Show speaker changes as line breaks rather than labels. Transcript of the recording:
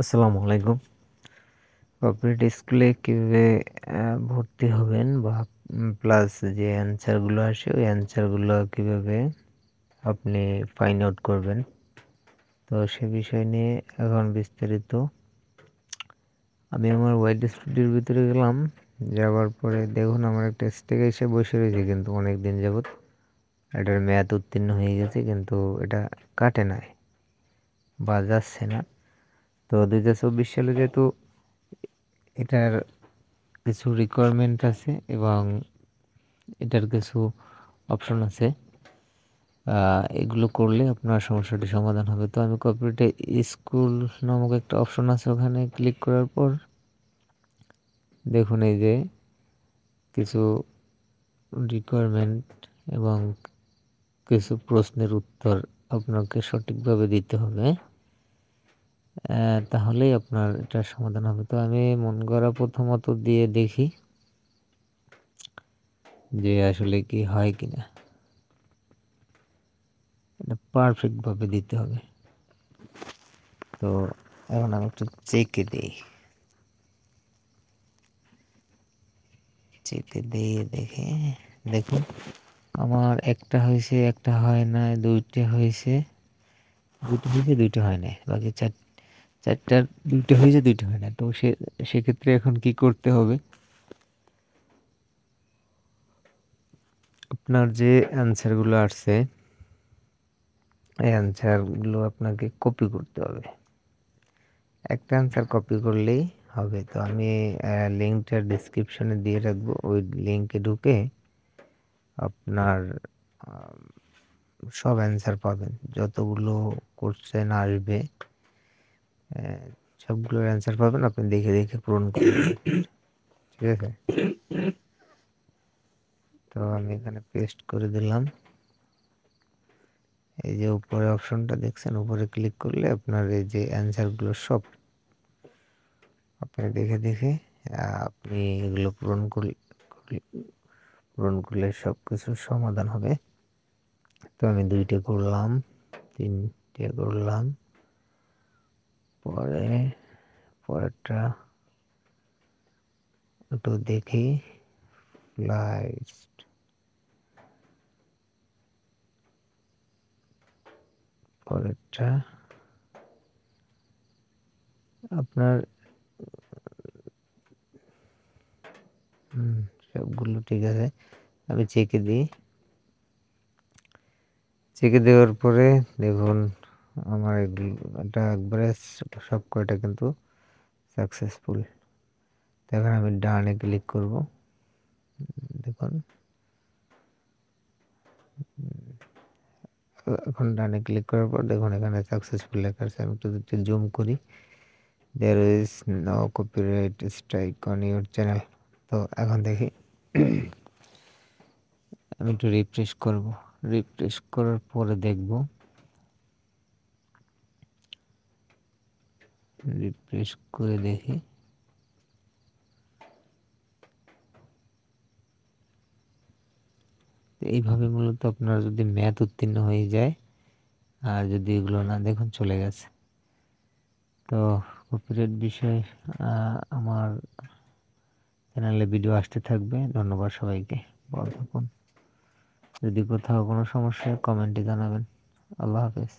আসসালামু আলাইকুম। কর্পোরেট স্কুলে কিভাবে ভর্তি হবেন বা প্লাস যে অ্যান্সারগুলো আসে ওই অ্যান্সারগুলো কিভাবে আপনি ফাইন্ড আউট করবেন, তো সে বিষয় নিয়ে এখন বিস্তারিত আমি আমার ওয়াইড স্টুডিওর ভিতরে গেলাম। যাওয়ার পরে দেখুন আমার একটা স্টেক এসে বসে রয়েছে, কিন্তু অনেক দিন যাবত এটার মেয়াদ উত্তীর্ণ হয়ে গেছে, কিন্তু এটা কাটে নাই বা যাচ্ছে না। তো 2024 সালে যেহেতু এটার কিছু রিকোয়ারমেন্ট আছে এবং এটার কিছু অপশন আছে, এগুলো করলে আপনার সমস্যাটি সমাধান হবে। তো আমি কর্পোরেট স্কুল নামক একটা অপশন আছে, ওখানে ক্লিক করার পর দেখুন এই যে কিছু রিকোয়ারমেন্ট এবং কিছু প্রশ্নের উত্তর আপনাকে সঠিকভাবে দিতে হবে, তাহলেই আপনার এটার সমাধান হবে। তো আমি মন গড়া প্রথমত দিয়ে দেখি যে আসলে কি হয় কিনা। এটা পারফেক্টভাবে দিতে হবে। তো এখন আমি একটু চেকে দিই, চেকে দিয়ে দেখে দেখুন আমার একটা হয়েছে, একটা হয় না, দুইটা হয়েছে, দুইটা হয় না, বাকি চারটার দুইটা হয়েছে, দুইটা হয় না। তো সেক্ষেত্রে এখন কি করতে হবে, আপনার যে অ্যান্সারগুলো আসছে এই অ্যান্সারগুলো আপনাকে কপি করতে হবে। একটা অ্যান্সার কপি করলেই হবে। তো আমি লিঙ্কটা ডিসক্রিপশনে দিয়ে রাখবো, ওই লিঙ্কে ঢুকে আপনার সব অ্যান্সার পাবেন, যতগুলো কোশ্চেন আসবে সবগুলোর অ্যান্সার পাবেন, আপনি দেখে দেখে পূরণ করবেন। ঠিক আছে, তো আমি এখানে পেস্ট করে দিলাম। এই যে উপরে অপশনটা দেখছেন, উপরে ক্লিক করলে আপনার এই যে অ্যান্সারগুলো সব আপনি দেখে দেখে আপনি এগুলো পূরণ করলে সব কিছুর সমাধান হবে। তো আমি দুইটা করলাম, তিনটে করলাম, পরেরটা একটু দেখি। ফ্লাইট, পরেরটা আপনার সবগুলো ঠিক আছে। আমি চেকে দিই, চেকে দেওয়ার পরে দেখুন আমার এটা একবারে সব কয়টা কিন্তু সাকসেসফুল। এখন আমি ডানে ক্লিক করব, দেখুন এখন ডানে ক্লিক করার পর দেখুন এখানে সাকসেসফুল লেখা আছে। আমি একটু জুম করি, there is no copyright strike on your channel. তো এখন দেখি আমি একটু রিফ্রেশ করব, রিফ্রেশ করার পরে দেখব, রিফ্রেশ করে দেখি এইভাবে মূলত আপনার যদি ম্যাথ উত্তীর্ণ হয়ে যায়, আর যদি এগুলো না দেখুন চলে গেছে। তো কপিরাইট বিষয় আমার চ্যানেলে ভিডিও আসতে থাকবে। ধন্যবাদ সবাইকে, ভালো থাকুন। যদি কোথাও কোনো সমস্যা হয় কমেন্টে জানাবেন। আল্লাহ হাফেজ।